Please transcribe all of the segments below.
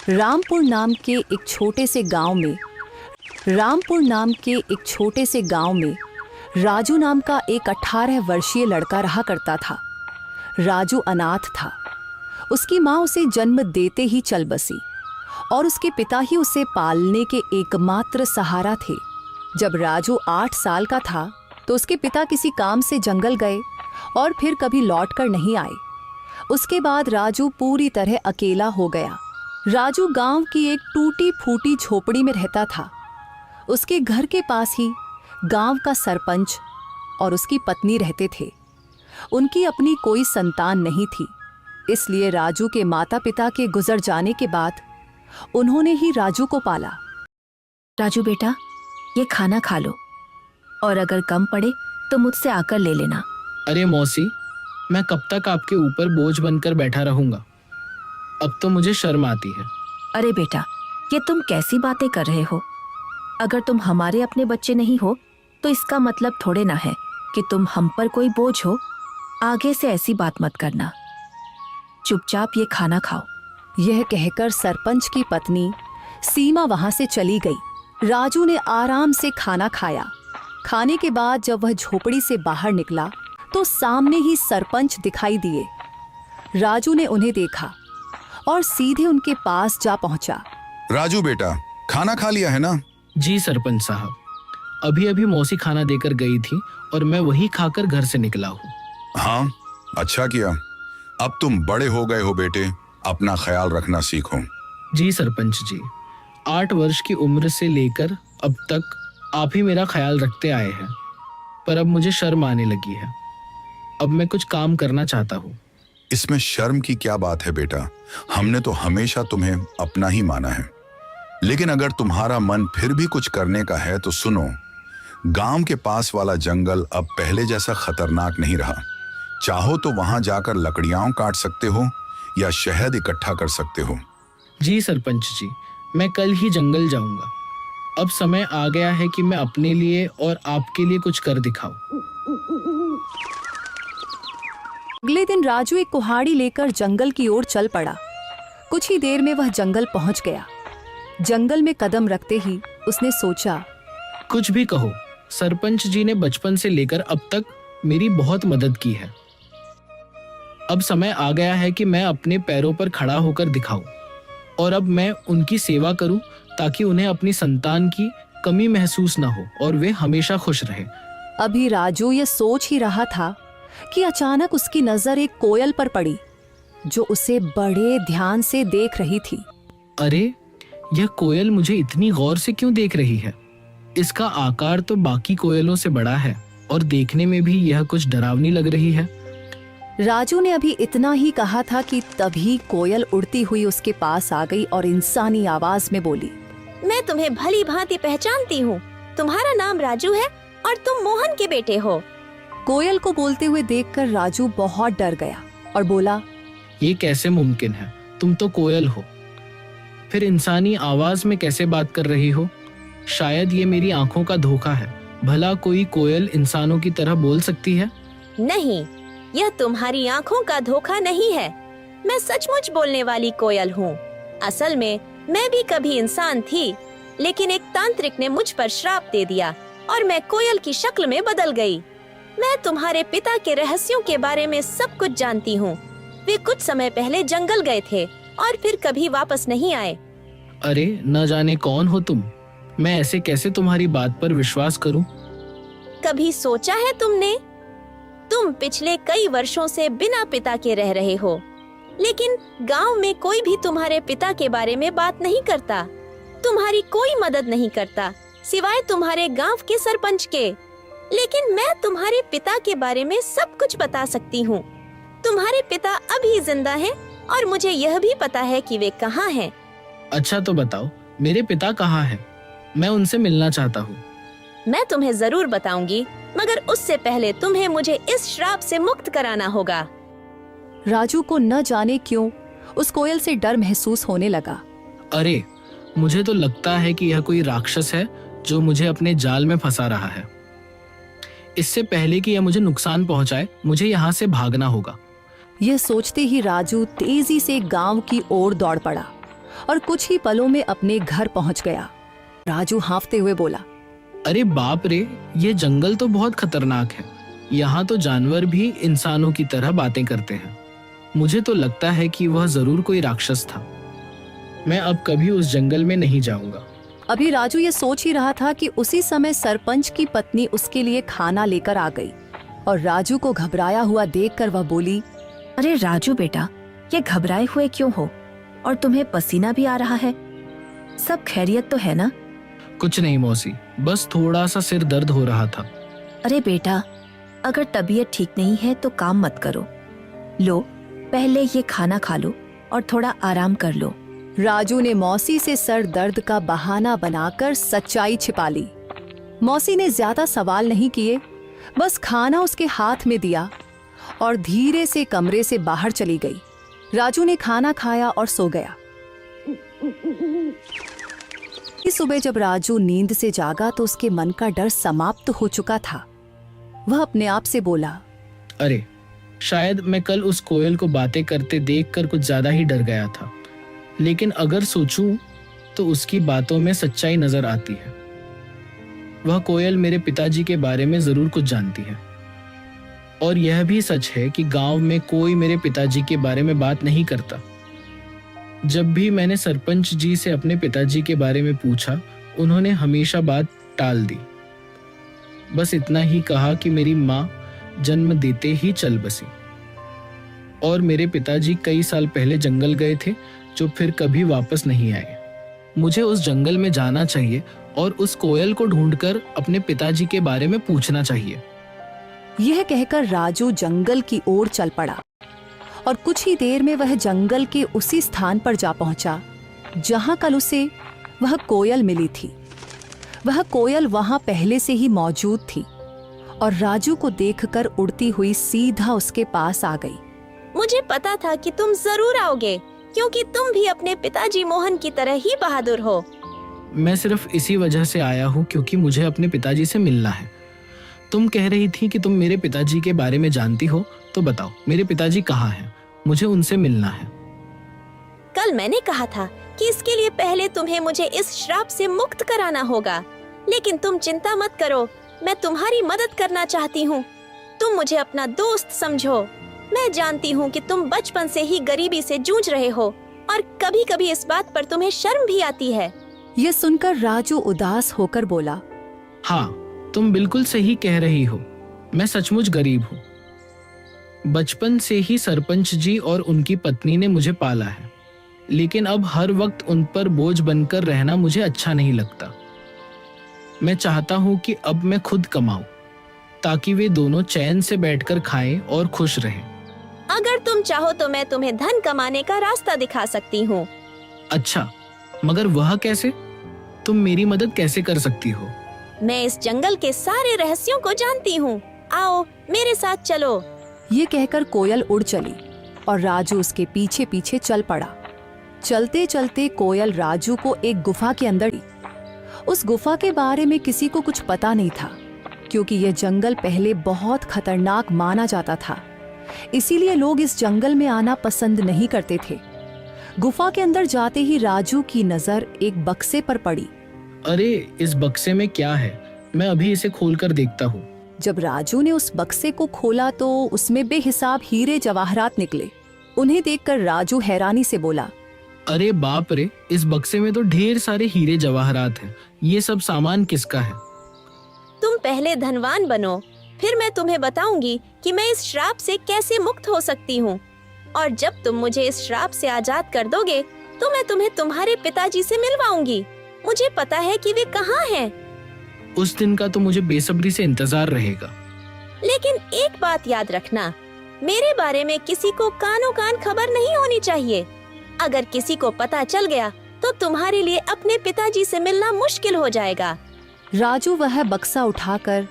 रामपुर नाम के एक छोटे से गांव में राजू नाम का एक 18 वर्षीय लड़का रहा करता था। राजू अनाथ था। उसकी माँ उसे जन्म देते ही चल बसी और उसके पिता ही उसे पालने के एकमात्र सहारा थे। जब राजू 8 साल का था तो उसके पिता किसी काम से जंगल गए और फिर कभी लौट कर नहीं आए। उसके बाद राजू पूरी तरह अकेला हो गया। राजू गांव की एक टूटी फूटी झोपड़ी में रहता था। उसके घर के पास ही गांव का सरपंच और उसकी पत्नी रहते थे। उनकी अपनी कोई संतान नहीं थी, इसलिए राजू के माता पिता के गुजर जाने के बाद उन्होंने ही राजू को पाला। राजू बेटा, ये खाना खा लो और अगर कम पड़े तो मुझसे आकर ले लेना। अरे मौसी, मैं कब तक आपके ऊपर बोझ बनकर बैठा रहूंगा? अब तो मुझे शर्म आती है। अरे बेटा, ये तुम कैसी बातें कर रहे हो? अगर तुम हमारे अपने बच्चे नहीं हो तो इसका मतलब थोड़े ना है कि तुम हम पर कोई बोझ हो। आगे से ऐसी बात मत करना। चुपचाप ये खाना खाओ। यह कहकर सरपंच की पत्नी सीमा वहां से चली गई। राजू ने आराम से खाना खाया। खाने के बाद जब वह झोपड़ी से बाहर निकला तो सामने ही सरपंच दिखाई दिए। राजू ने उन्हें देखा और सीधे उनके पास जा पहुंचा। राजू बेटा, खाना खा लिया है ना? जी सरपंच साहब, अभी अभी मौसी खाना देकर गई थी और मैं वही खाकर घर से निकला हूँ। हाँ, अच्छा किया। अब तुम बड़े हो गए हो बेटे, अपना ख्याल रखना सीखो। जी सरपंच जी, 8 वर्ष की उम्र से लेकर अब तक आप ही मेरा ख्याल रखते आए हैं, पर अब मुझे शर्म आने लगी है। अब मैं कुछ काम करना चाहता हूँ। इसमें शर्म की क्या बात है बेटा? हमने तो हमेशा तुम्हें अपना ही माना है। लेकिन अगर तुम्हारा मन फिर भी कुछ करने का है तो सुनो, गांव के पास वाला जंगल अब पहले जैसा खतरनाक नहीं रहा। चाहो तो वहां जाकर लकड़ियां काट सकते हो या शहद इकट्ठा कर सकते हो। जी सरपंच जी, मैं कल ही जंगल जाऊंगा। अब समय आ गया है कि मैं अपने लिए और आपके लिए कुछ कर दिखाऊं। अगले दिन राजू एक कुल्हाड़ी लेकर जंगल की ओर चल पड़ा। कुछ ही देर में वह जंगल पहुंच गया। जंगल में कदम रखते ही उसने सोचा, कुछ भी कहो, सरपंच जी ने बचपन से लेकर अब तक मेरी बहुत मदद की है। अब समय आ गया है कि मैं अपने पैरों पर खड़ा होकर दिखाऊं और अब मैं उनकी सेवा करूं ताकि उन्हें अपनी संतान की कमी महसूस ना हो और वे हमेशा खुश रहें। अभी राजू यह सोच ही रहा था कि अचानक उसकी नजर एक कोयल पर पड़ी जो उसे बड़े ध्यान से देख रही थी। अरे, यह कोयल मुझे इतनी गौर से क्यों देख रही है? इसका आकार तो बाकी कोयलों से बड़ा है और देखने में भी यह कुछ डरावनी लग रही है। राजू ने अभी इतना ही कहा था कि तभी कोयल उड़ती हुई उसके पास आ गई और इंसानी आवाज में बोली, मैं तुम्हें भली भांति पहचानती हूँ। तुम्हारा नाम राजू है और तुम मोहन के बेटे हो। कोयल को बोलते हुए देखकर राजू बहुत डर गया और बोला, ये कैसे मुमकिन है? तुम तो कोयल हो, फिर इंसानी आवाज में कैसे बात कर रही हो? शायद ये मेरी आंखों का धोखा है। भला कोई कोयल इंसानों की तरह बोल सकती है? नहीं, यह तुम्हारी आंखों का धोखा नहीं है। मैं सचमुच बोलने वाली कोयल हूँ। असल में मैं भी कभी इंसान थी, लेकिन एक तांत्रिक ने मुझ पर श्राप दे दिया और मैं कोयल की शक्ल में बदल गई। मैं तुम्हारे पिता के रहस्यों के बारे में सब कुछ जानती हूँ। वे कुछ समय पहले जंगल गए थे और फिर कभी वापस नहीं आए। अरे, न जाने कौन हो तुम। मैं ऐसे कैसे तुम्हारी बात पर विश्वास करूं? कभी सोचा है तुमने? तुम पिछले कई वर्षों से बिना पिता के रह रहे हो, लेकिन गांव में कोई भी तुम्हारे पिता के बारे में बात नहीं करता। तुम्हारी कोई मदद नहीं करता सिवाय तुम्हारे गांव के सरपंच के। लेकिन मैं तुम्हारे पिता के बारे में सब कुछ बता सकती हूँ। तुम्हारे पिता अभी जिंदा हैं और मुझे यह भी पता है कि वे कहाँ हैं। अच्छा तो बताओ, मेरे पिता कहाँ हैं? मैं उनसे मिलना चाहता हूँ। मैं तुम्हें जरूर बताऊंगी, मगर उससे पहले तुम्हें मुझे इस श्राप से मुक्त कराना होगा। राजू को न जाने क्यों उस कोयल से डर महसूस होने लगा। अरे, मुझे तो लगता है कि यह कोई राक्षस है जो मुझे अपने जाल में फंसा रहा है। इससे पहले कि यह मुझे नुकसान पहुंचाए, मुझे यहाँ से भागना होगा। यह सोचते ही राजू तेजी से गांव की ओर दौड़ पड़ा और कुछ ही पलों में अपने घर पहुंच गया। राजू हांफते हुए बोला, अरे बाप रे, ये जंगल तो बहुत खतरनाक है। यहाँ तो जानवर भी इंसानों की तरह बातें करते हैं। मुझे तो लगता है कि वह जरूर कोई राक्षस था। मैं अब कभी उस जंगल में नहीं जाऊंगा। अभी राजू ये सोच ही रहा था कि उसी समय सरपंच की पत्नी उसके लिए खाना लेकर आ गई और राजू को घबराया हुआ देखकर वह बोली, अरे राजू बेटा, ये घबराए हुए क्यों हो? और तुम्हें पसीना भी आ रहा है। सब खैरियत तो है ना? कुछ नहीं मौसी, बस थोड़ा सा सिर दर्द हो रहा था। अरे बेटा, अगर तबीयत ठीक नहीं है तो काम मत करो। लो, पहले ये खाना खा लो और थोड़ा आराम कर लो। राजू ने मौसी से सर दर्द का बहाना बनाकर सच्चाई छिपा ली। मौसी ने ज्यादा सवाल नहीं किए, बस खाना उसके हाथ में दिया और धीरे से कमरे से बाहर चली गई। राजू ने खाना खाया और सो गया। इस सुबह जब राजू नींद से जागा तो उसके मन का डर समाप्त हो चुका था। वह अपने आप से बोला, अरे शायद मैं कल उस कोयल को बातें करते देखकर कुछ ज्यादा ही डर गया था, लेकिन अगर सोचूं तो उसकी बातों में सच्चाई नजर आती है। वह कोयल मेरे पिताजी के बारे में जरूर कुछ जानती है और यह भी सच है कि गांव में कोई मेरे पिताजी के बारे में बात नहीं करता। जब भी मैंने सरपंच जी से अपने पिताजी के बारे में पूछा, उन्होंने हमेशा बात टाल दी। बस इतना ही कहा कि मेरी माँ जन्म देते ही चल बसी और मेरे पिताजी कई साल पहले जंगल गए थे, जो फिर कभी वापस नहीं आए। मुझे उस जंगल में जाना चाहिए और उस कोयल को ढूंढकर अपने पिताजी के बारे में पूछना चाहिए। यह कहकर राजू जंगल की ओर चल पड़ा और कुछ ही देर में वह जंगल के उसी स्थान पर जा पहुंचा जहां कल उसे वह कोयल मिली थी। वह कोयल वहां पहले से ही मौजूद थी और राजू को देखकर उड़ती हुई सीधा उसके पास आ गई। मुझे पता था कि तुम जरूर आओगे, क्योंकि तुम भी अपने पिताजी मोहन की तरह ही बहादुर हो। मैं सिर्फ इसी वजह से आया हूँ क्योंकि मुझे अपने पिताजी से मिलना है। तुम कह रही थी कि तुम मेरे पिताजी के बारे में जानती हो, तो बताओ मेरे पिताजी कहाँ हैं? मुझे उनसे मिलना है। कल मैंने कहा था कि इसके लिए पहले तुम्हें मुझे इस श्राप से मुक्त कराना होगा, लेकिन तुम चिंता मत करो, मैं तुम्हारी मदद करना चाहती हूँ। तुम मुझे अपना दोस्त समझो। मैं जानती हूँ कि तुम बचपन से ही गरीबी से जूझ रहे हो और कभी कभी इस बात पर तुम्हें शर्म भी आती है। यह सुनकर राजू उदास होकर बोला, हाँ, तुम बिल्कुल सही कह रही हो। मैं सचमुच गरीब हूँ। बचपन से ही सरपंच जी और उनकी पत्नी ने मुझे पाला है, लेकिन अब हर वक्त उन पर बोझ बनकर रहना मुझे अच्छा नहीं लगता। मैं चाहता हूँ कि अब मैं खुद कमाऊं, ताकि वे दोनों चैन से बैठकर खाएं और खुश रहें। अगर तुम चाहो तो मैं तुम्हें धन कमाने का रास्ता दिखा सकती हूँ। अच्छा, मगर वह कैसे? तुम मेरी मदद कैसे कर सकती हो? मैं इस जंगल के सारे रहस्यों को जानती हूँ। आओ मेरे साथ चलो। ये कहकर कोयल उड़ चली और राजू उसके पीछे पीछे चल पड़ा। चलते चलते कोयल राजू को एक गुफा के अंदर ली। उस गुफा के बारे में किसी को कुछ पता नहीं था, क्योंकि यह जंगल पहले बहुत खतरनाक माना जाता था। इसीलिए लोग इस जंगल में आना पसंद नहीं करते थे। गुफा के अंदर जाते ही राजू की नजर एक बक्से पर पड़ी। अरे, इस बक्से में क्या है? मैं अभी इसे खोलकर देखता हूँ। जब राजू ने उस बक्से को खोला तो उसमें बेहिसाब हीरे जवाहरात निकले। उन्हें देखकर राजू हैरानी से बोला, अरे बाप रे, इस बक्से में तो ढेर सारे हीरे जवाहरात हैं। ये सब सामान किसका है? तुम पहले धनवान बनो, फिर मैं तुम्हें बताऊंगी कि मैं इस श्राप से कैसे मुक्त हो सकती हूँ। और जब तुम मुझे इस श्राप से आजाद कर दोगे तो मैं तुम्हें तुम्हारे पिताजी से मिलवाऊंगी। मुझे पता है कि वे कहाँ हैं। उस दिन का तो मुझे बेसब्री से इंतजार रहेगा। लेकिन एक बात याद रखना, मेरे बारे में किसी को कानो कान खबर नहीं होनी चाहिए। अगर किसी को पता चल गया तो तुम्हारे लिए अपने पिताजी से मिलना मुश्किल हो जाएगा। राजू वह बक्सा उठाकर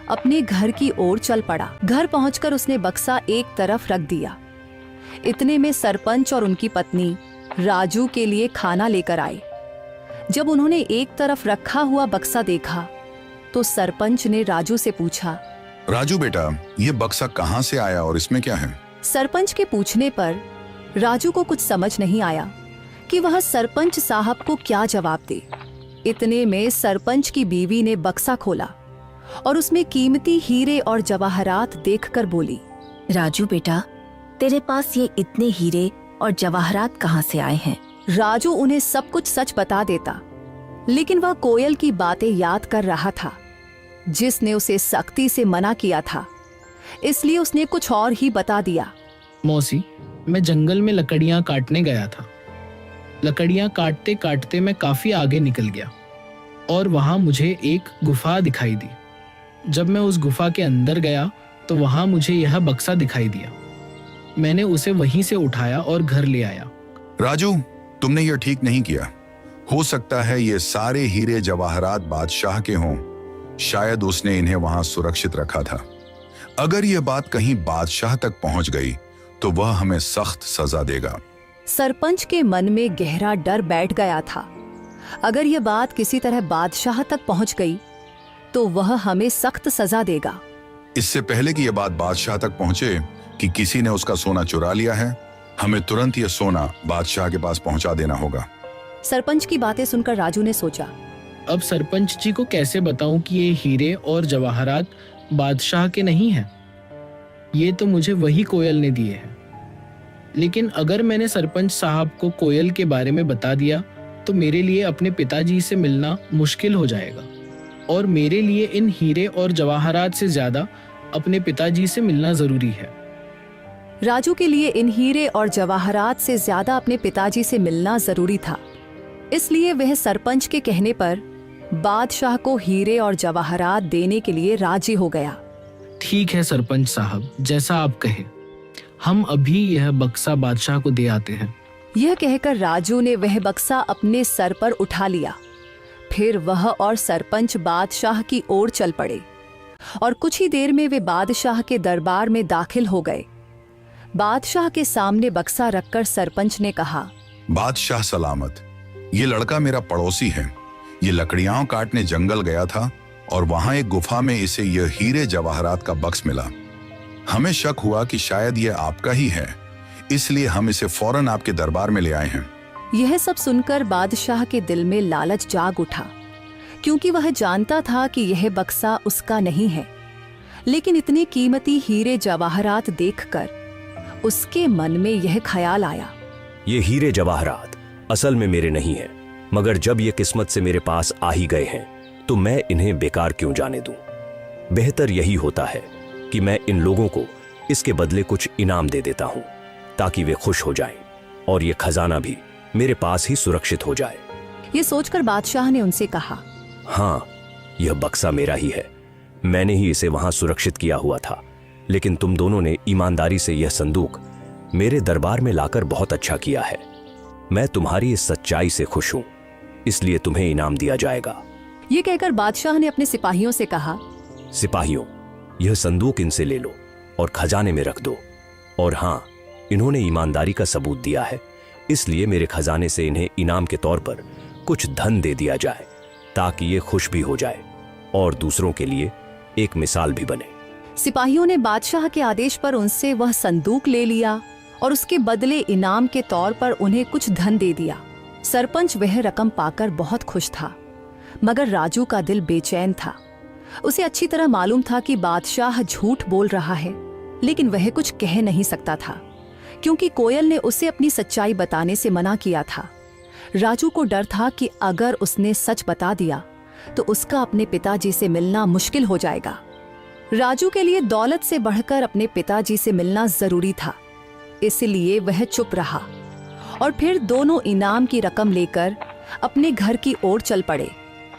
अपने घर की ओर चल पड़ा। घर पहुंचकर उसने बक्सा एक तरफ रख दिया। इतने में सरपंच और उनकी पत्नी राजू के लिए खाना लेकर आए। जब उन्होंने एक तरफ रखा हुआ बक्सा देखा तो सरपंच ने राजू से पूछा, राजू बेटा, ये बक्सा कहाँ से आया और इसमें क्या है? सरपंच के पूछने पर राजू को कुछ समझ नहीं आया कि वह सरपंच साहब को क्या जवाब दे। इतने में सरपंच की बीवी ने बक्सा खोला और उसमें कीमती हीरे और जवाहरात देखकर बोली, राजू बेटा, तेरे पास ये इतने हीरे और जवाहरात कहाँ से आए हैं? राजू उन्हें सब कुछ सच बता देता, लेकिन वह कोयल की बातें याद कर रहा था जिसने उसे सख्ती से मना किया था, इसलिए उसने कुछ और ही बता दिया। मौसी, मैं जंगल में लकड़ियां काटने गया था। लकड़ियां काटते काटते मैं काफी आगे निकल गया और वहां मुझे एक गुफा दिखाई दी। जब मैं उस गुफा के अंदर गया तो वहां मुझे यह बक्सा दिखाई दिया। मैंने उसे वहीं से उठाया और घर ले आया। राजू, तुमने यह ठीक नहीं किया। हो सकता है ये सारे हीरे जवाहरात बादशाह के हों। शायद उसने इन्हें वहां सुरक्षित रखा था। अगर यह बात कहीं बादशाह तक पहुंच गई तो वह हमें सख्त सजा देगा। सरपंच के मन में गहरा डर बैठ गया था। अगर यह बात किसी तरह बादशाह तक पहुंच गई तो वह हमें सख्त सजा देगा। इससे पहले कि यह बात बादशाह तक पहुंचे कि किसी ने उसका सोना चुरा लिया है, हमें तुरंत यह सोना बादशाह के पास पहुंचा देना होगा। सरपंच की बातें सुनकर राजू ने सोचा, अब सरपंच जी को कैसे बताऊं कि ये हीरे और जवाहरात बादशाह के नहीं हैं? ये तो मुझे वही कोयल ने दिए हैं। लेकिन अगर मैंने सरपंच साहब को कोयल के बारे में बता दिया तो मेरे लिए अपने पिताजी से मिलना मुश्किल हो जाएगा और मेरे लिए इन हीरे और जवाहरात से ज्यादा अपने पिताजी से मिलना जरूरी है। राजू के लिए इन हीरे और जवाहरात से ज्यादा अपने पिताजी से मिलना जरूरी था, इसलिए वह सरपंच के कहने पर बादशाह को हीरे और जवाहरात देने के लिए राजी हो गया। ठीक है सरपंच साहब, जैसा आप कहे, हम अभी यह बक्सा बादशाह को दे आते हैं। यह कहकर राजू ने वह बक्सा अपने सर पर उठा लिया। फिर वह और सरपंच बादशाह की ओर चल पड़े और कुछ ही देर में वे बादशाह के दरबार में दाखिल हो गए। बादशाह के सामने बक्सा रखकर सरपंच ने कहा, बादशाह सलामत। ये लड़का मेरा पड़ोसी है। ये लकड़ियां काटने जंगल गया था और वहां एक गुफा में इसे यह हीरे जवाहरात का बक्स मिला। हमें शक हुआ कि शायद ये आपका ही है, इसलिए हम इसे फौरन आपके दरबार में ले आए हैं। यह सब सुनकर बादशाह के दिल में लालच जाग उठा, क्योंकि वह जानता था कि यह बक्सा उसका नहीं है। लेकिन इतने कीमती हीरे जवाहरात देखकर उसके मन में यह ख्याल आया, ये हीरे जवाहरात असल में मेरे नहीं हैं, मगर जब ये किस्मत से मेरे पास आ ही गए हैं तो मैं इन्हें बेकार क्यों जाने दूं। बेहतर यही होता है कि मैं इन लोगों को इसके बदले कुछ इनाम दे देता हूं ताकि वे खुश हो जाएं और ये खजाना भी मेरे पास ही सुरक्षित हो जाए। ये सोचकर बादशाह ने उनसे कहा, हाँ, यह बक्सा मेरा ही है। मैंने ही इसे वहां सुरक्षित किया हुआ था, लेकिन तुम दोनों ने ईमानदारी से यह संदूक मेरे दरबार में लाकर बहुत अच्छा किया है। मैं तुम्हारी इस सच्चाई से खुश हूं, इसलिए तुम्हें इनाम दिया जाएगा। ये कहकर बादशाह ने अपने सिपाहियों से कहा, सिपाहियों, यह संदूक इनसे ले लो और खजाने में रख दो। और हाँ, इन्होंने ईमानदारी का सबूत दिया है, इसलिए मेरे खजाने से इन्हें इनाम के तौर पर कुछ धन दे दिया जाए ताकि ये खुश भी हो जाए और दूसरों के लिए एक मिसाल भी बने। सिपाहियों ने बादशाह के आदेश पर उनसे वह संदूक ले लिया और उसके बदले इनाम के तौर पर उन्हें कुछ धन दे दिया। सरपंच वह रकम पाकर बहुत खुश था, मगर राजू का दिल बेचैन था। उसे अच्छी तरह मालूम था कि बादशाह झूठ बोल रहा है, लेकिन वह कुछ कह नहीं सकता था क्योंकि कोयल ने उसे अपनी सच्चाई बताने से मना किया था। राजू को डर था कि अगर उसने सच बता दिया तो उसका अपने पिताजी से मिलना मुश्किल हो जाएगा। राजू के लिए दौलत से बढ़कर अपने पिताजी से मिलना जरूरी था, इसलिए वह चुप रहा और फिर दोनों इनाम की रकम लेकर अपने घर की ओर चल पड़े।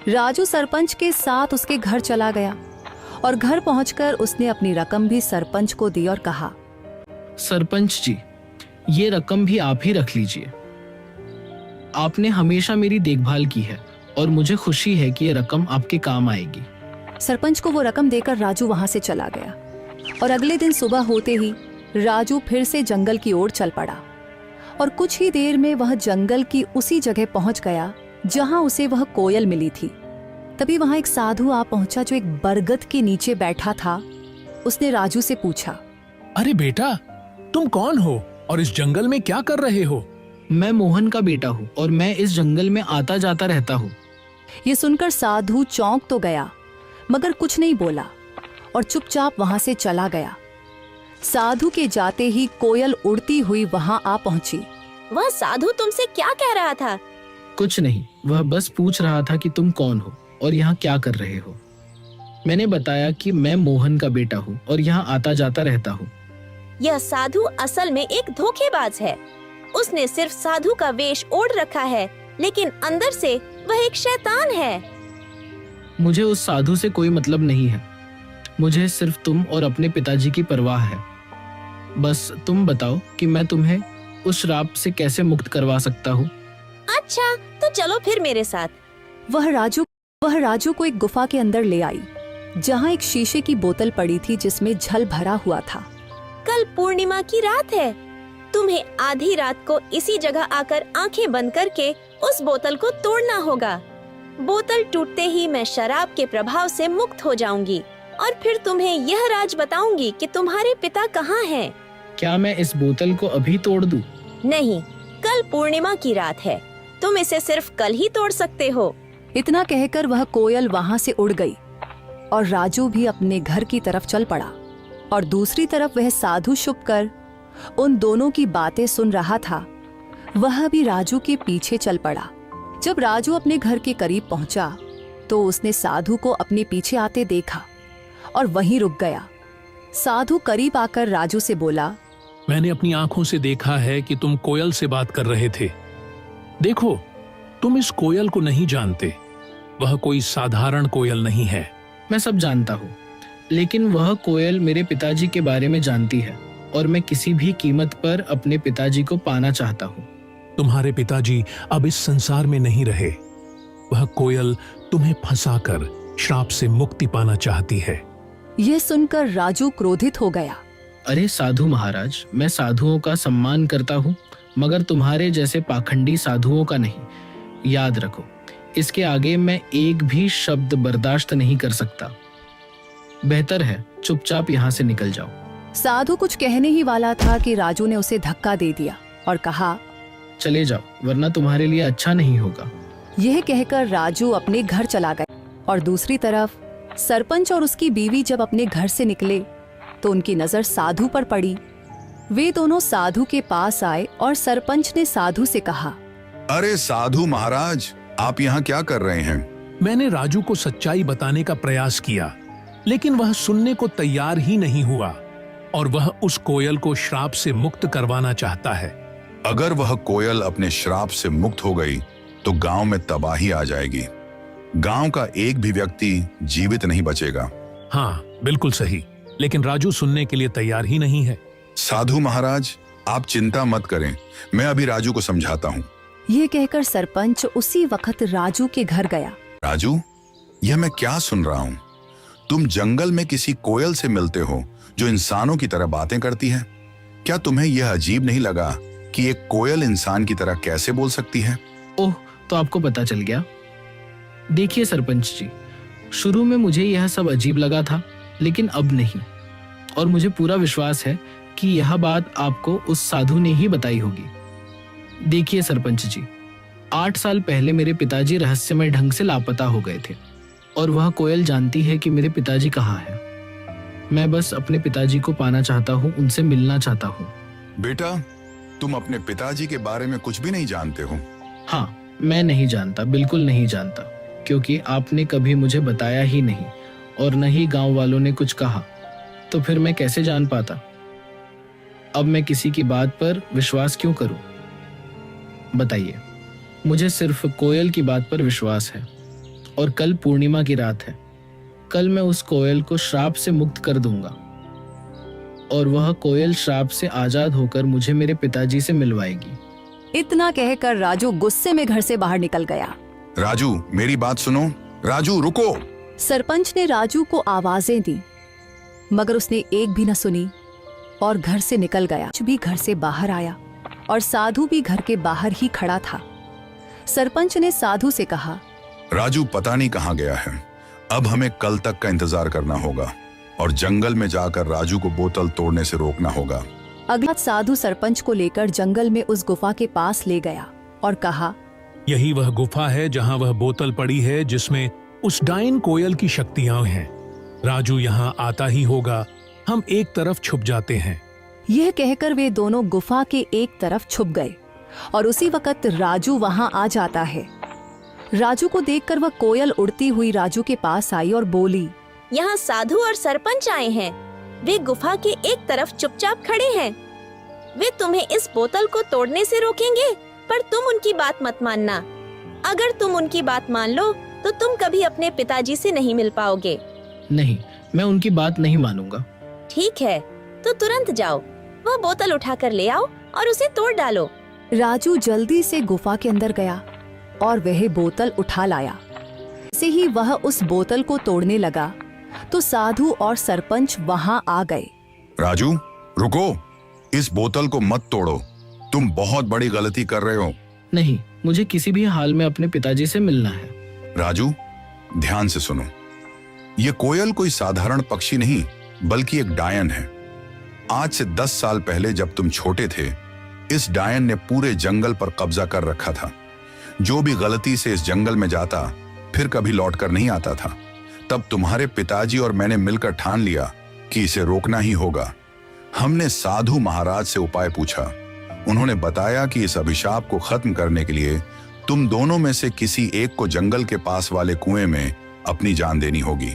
राजू सरपंच के साथ उसके घर चला गया और घर पहुंचकर उसने अपनी रकम भी सरपंच को दी और कहा, सरपंच जी, ये रकम भी आप ही रख लीजिए। आपने हमेशा मेरी देखभाल की है और मुझे खुशी है कि ये रकम आपके काम आएगी। सरपंच को वो रकम देकर राजू वहां से चला गया और अगले दिन सुबह होते ही राजू फिर से जंगल की ओर चल पड़ा और कुछ ही देर में वह जंगल की उसी जगह पहुंच गया जहां उसे वह कोयल मिली थी। तभी वहां एक साधु आ पहुंचा जो एक बरगद के नीचे बैठा था। उसने राजू से पूछा, अरे बेटा, तुम कौन हो और इस जंगल में क्या कर रहे हो? मैं मोहन का बेटा हूँ और मैं इस जंगल में आता जाता रहता हूँ। ये सुनकर साधु चौंक तो गया मगर कुछ नहीं बोला और चुपचाप वहां से चला गया। साधु के जाते ही कोयल उड़ती हुई वहां आ पहुंची। वह साधु तुमसे क्या कह रहा था? कुछ नहीं, वह बस पूछ रहा था कि तुम कौन हो और यहाँ क्या कर रहे हो। मैंने बताया कि मैं मोहन का बेटा हूँ और यहाँ आता जाता रहता हूँ। यह साधु असल में एक धोखेबाज है। उसने सिर्फ साधु का वेश ओढ़ रखा है, लेकिन अंदर से वह एक शैतान है। मुझे उस साधु से कोई मतलब नहीं है। मुझे सिर्फ तुम और अपने पिताजी की परवाह है। बस तुम बताओ कि मैं तुम्हें उस श्राप से कैसे मुक्त करवा सकता हूँ। अच्छा, तो चलो फिर मेरे साथ। वह राजू को एक गुफा के अंदर ले आई जहां एक शीशे की बोतल पड़ी थी जिसमें जल भरा हुआ था। कल पूर्णिमा की रात है। तुम्हें आधी रात को इसी जगह आकर आंखें बंद करके उस बोतल को तोड़ना होगा। बोतल टूटते ही मैं शराब के प्रभाव से मुक्त हो जाऊंगी और फिर तुम्हें यह राज बताऊंगी कि तुम्हारे पिता कहाँ हैं। क्या मैं इस बोतल को अभी तोड़ दूं? नहीं, कल पूर्णिमा की रात है। तुम इसे सिर्फ कल ही तोड़ सकते हो। इतना कहकर वह कोयल वहां से उड़ गई और राजू भी अपने घर की तरफ चल पड़ा और दूसरी तरफ वह साधु छुपकर उन दोनों की बातें सुन रहा था। वह भी राजू के पीछे चल पड़ा। जब राजू अपने घर के करीब पहुंचा तो उसने साधु को अपने पीछे आते देखा और वहीं रुक गया। साधु करीब आकर राजू से बोला, मैंने अपनी आंखों से देखा है कि तुम कोयल से बात कर रहे थे। देखो, तुम इस कोयल को नहीं जानते। वह कोई साधारण कोयल नहीं है। मैं सब जानता हूँ, लेकिन वह कोयल मेरे पिताजी के बारे में जानती है और मैं किसी भी कीमत पर अपने पिताजी को पाना चाहता हूँ। तुम्हारे पिताजी अब इस संसार में नहीं रहे। वह कोयल तुम्हें फंसाकर श्राप से मुक्ति पाना चाहती है। यह सुनकर राजू क्रोधित हो गया। अरे साधु महाराज, मैं साधुओं का सम्मान करता हूँ मगर तुम्हारे जैसे पाखंडी साधुओं का नहीं। याद रखो, इसके आगे मैं एक भी शब्द बर्दाश्त नहीं कर सकता। बेहतर है चुपचाप यहाँ से निकल जाओ। साधु कुछ कहने ही वाला था कि राजू ने उसे धक्का दे दिया और कहा, चले जाओ वरना तुम्हारे लिए अच्छा नहीं होगा। यह कहकर राजू अपने घर चला गया। और दूसरी तरफ सरपंच और उसकी बीवी जब अपने घर से निकले तो उनकी नजर साधु पर पड़ी। वे दोनों साधु के पास आए और सरपंच ने साधु से कहा, अरे साधु महाराज, आप यहाँ क्या कर रहे हैं? मैंने राजू को सच्चाई बताने का प्रयास किया, लेकिन वह सुनने को तैयार ही नहीं हुआ और वह उस कोयल को श्राप से मुक्त करवाना चाहता है। अगर वह कोयल अपने श्राप से मुक्त हो गई तो गांव में तबाही आ जाएगी। गांव का एक भी व्यक्ति जीवित नहीं बचेगा। हाँ, बिल्कुल सही, लेकिन राजू सुनने के लिए तैयार ही नहीं है। साधु महाराज, आप चिंता मत करें, मैं अभी राजू को समझाता हूँ। यह कहकर सरपंच उसी वक्त राजू के घर गया। राजू, यह मैं क्या सुन रहा हूँ? तुम जंगल में किसी कोयल से मिलते हो जो इंसानों की तरह बातें करती है। क्या तुम्हें यह अजीब नहीं लगा कि एक कोयल इंसान की तरह कैसे बोल सकती है? ओह, तो आपको पता चल गया। देखिए सरपंच जी, शुरू में मुझे यह सब अजीब लगा था, लेकिन अब नहीं। और मुझे पूरा विश्वास है कि यह बात आपको उस साधु ने ही बताई होगी। देखिए सरपंच जी, 8 साल पहले मेरे पिताजी रहस्यमय ढंग से लापता हो गए थे और वह कोयल जानती है कि मेरे पिताजी कहाँ हैं। मैं बस अपने पिताजी को पाना चाहता हूँ, उनसे मिलना चाहता हूँ। बेटा, तुम अपने पिताजी के बारे में कुछ भी नहीं जानते हो? हाँ, मैं नहीं जानता, बिल्कुल नहीं जानता, क्योंकि आपने कभी मुझे बताया ही नहीं और न ही गांव वालों ने कुछ कहा, तो फिर मैं कैसे जान पाता? अब मैं किसी की बात पर विश्वास क्यों करूं? बताइए। मुझे सिर्फ कोयल की बात पर विश्वास है और कल पूर्णिमा की रात है। कल मैं उस कोयल को श्राप से मुक्त कर दूंगा और वह कोयल श्राप से आजाद होकर मुझे मेरे पिताजी से मिलवाएगी। इतना कहकर राजू गुस्से में घर से बाहर निकल गया। राजू, मेरी बात सुनो। राजू, रुको। सरपंच ने राजू को आवाजें दी मगर उसने एक भी न सुनी और घर से निकल गया। भी घर से बाहर आया और साधु भी घर के बाहर ही खड़ा था। सरपंच ने साधु से कहा, राजू पता नहीं कहाँ गया है। अब हमें कल तक का इंतजार करना होगा और जंगल में जाकर राजू को बोतल तोड़ने से रोकना होगा। अगला साधु सरपंच को लेकर जंगल में उस गुफा के पास ले गया और कहा, यही वह गुफा है जहां वह बोतल पड़ी है जिसमें उस डायन कोयल की शक्तियां हैं। राजू यहां आता ही होगा, हम एक तरफ छुप जाते हैं। यह कहकर वे दोनों गुफा के एक तरफ छुप गए और उसी वक्त राजू वहां आ जाता है। राजू को देखकर वह कोयल उड़ती हुई राजू के पास आई और बोली, यहाँ साधु और सरपंच आए हैं। वे गुफा के एक तरफ चुपचाप खड़े हैं। वे तुम्हें इस बोतल को तोड़ने से रोकेंगे, पर तुम उनकी बात मत मानना। अगर तुम उनकी बात मान लो तो तुम कभी अपने पिताजी से नहीं मिल पाओगे। नहीं, मैं उनकी बात नहीं मानूंगा। ठीक है, तो तुरंत जाओ, वह बोतल उठाकर ले आओ और उसे तोड़ डालो। राजू जल्दी से गुफा के अंदर गया और वह बोतल उठा लाया। जैसे ही वह उस बोतल को तोड़ने लगा तो साधु और सरपंच वहां आ गए। राजू रुको, इस बोतल को मत तोड़ो, तुम बहुत बड़ी गलती कर रहे हो। नहीं, मुझे किसी भी हाल में अपने पिताजी से मिलना है। राजू ध्यान से सुनो, ये कोयल कोई साधारण पक्षी नहीं बल्कि एक डायन है। आज से 10 साल पहले जब तुम छोटे थे, इस डायन ने पूरे जंगल पर कब्जा कर रखा था। जो भी गलती से इस जंगल में जाता फिर कभी लौट कर नहीं आता था। तब तुम्हारे पिताजी और मैंने मिलकर ठान लिया कि इसे रोकना ही होगा। हमने साधु महाराज से उपाय पूछा। उन्होंने बताया कि इस अभिशाप को खत्म करने के लिए तुम दोनों में से किसी एक को जंगल के पास वाले कुएं में अपनी जान देनी होगी।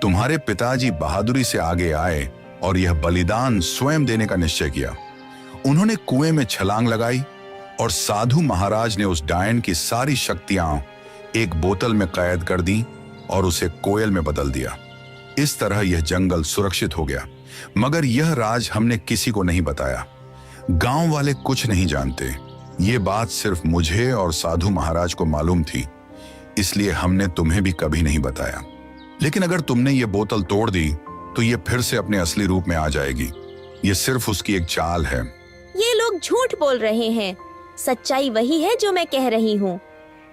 तुम्हारे पिताजी बहादुरी से आगे आए और यह बलिदान स्वयं देने का निश्चय किया। उन्होंने कुएं में छलांग लगाई और साधु महाराज ने उस डायन की सारी शक्तियां एक बोतल में कैद कर दी और उसे कोयल में बदल दिया। इस तरह यह जंगल सुरक्षित हो गया। मगर यह राज हमने किसी को नहीं बताया। गांव वाले कुछ नहीं जानते। ये बात सिर्फ मुझे और साधु महाराज को मालूम थी, इसलिए हमने तुम्हें भी कभी नहीं बताया। लेकिन अगर तुमने ये बोतल तोड़ दी तो ये फिर से अपने असली रूप में आ जाएगी। ये सिर्फ उसकी एक चाल है। ये लोग झूठ बोल रहे हैं। सच्चाई वही है जो मैं कह रही हूँ।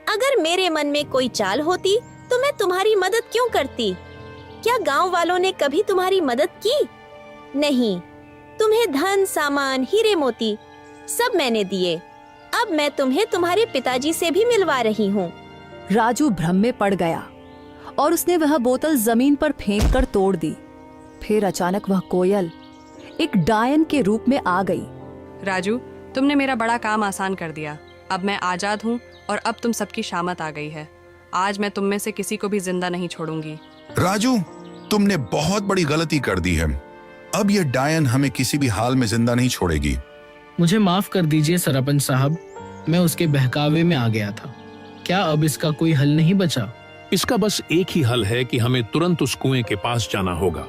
अगर मेरे मन में कोई चाल होती तो मैं तुम्हारी मदद क्यों करती? क्या गांव वालों ने कभी तुम्हारी मदद की? नहीं। तुम्हें धन, सामान, हीरे मोती सब मैंने दिए। अब मैं तुम्हें तुम्हारे पिताजी से भी मिलवा रही हूँ। राजू भ्रम में पड़ गया और उसने वह बोतल जमीन पर फेंक कर तोड़ दी। फिर अचानक वह कोयल एक डायन के रूप में आ गई। राजू, तुमने मेरा बड़ा काम आसान कर दिया। अब मैं आजाद हूँ और अब तुम सबकी शामत आ गई है। आज मैं तुम में से किसी को भी जिंदा नहीं छोड़ूंगी। राजू तुमने बहुत बड़ी गलती कर दी है। अब यह डायन हमें किसी भी हाल में जिंदा नहीं छोड़ेगी। मुझे माफ कर दीजिए सरपंच साहब, मैं उसके बहकावे में आ गया था। क्या अब इसका कोई हल नहीं बचा? इसका बस एक ही हल है कि हमें तुरंत उस कुएं के पास जाना होगा।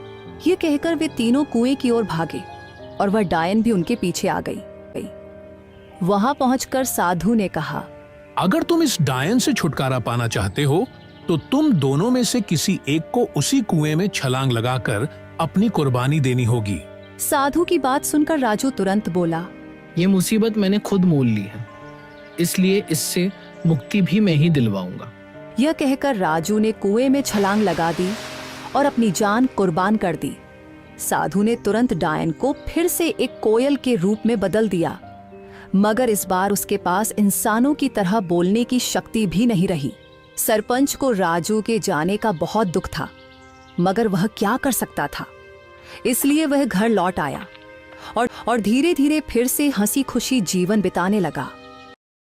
ये कहकर वे तीनों कुएं की ओर भागे और वह डायन भी उनके पीछे आ गई। वहां पहुंचकर साधु ने कहा, अगर तुम इस डायन से छुटकारा पाना चाहते हो तो तुम दोनों में से किसी एक को उसी कुएं में छलांग लगाकर अपनी कुर्बानी देनी होगी। साधु की बात सुनकर राजू तुरंत बोला, ये मुसीबत मैंने खुद मोल ली है, इसलिए इससे मुक्ति भी मैं ही दिलवाऊंगा। यह कहकर राजू ने कुएं में छलांग लगा दी और अपनी जान कुर्बान कर दी। साधु ने तुरंत डायन को फिर से एक कोयल के रूप में बदल दिया, मगर इस बार उसके पास इंसानों की तरह बोलने की शक्ति भी नहीं रही। सरपंच को राजू के जाने का बहुत दुख था, मगर वह क्या कर सकता था। इसलिए वह घर लौट आया और धीरे धीरे फिर से हंसी खुशी जीवन बिताने लगा।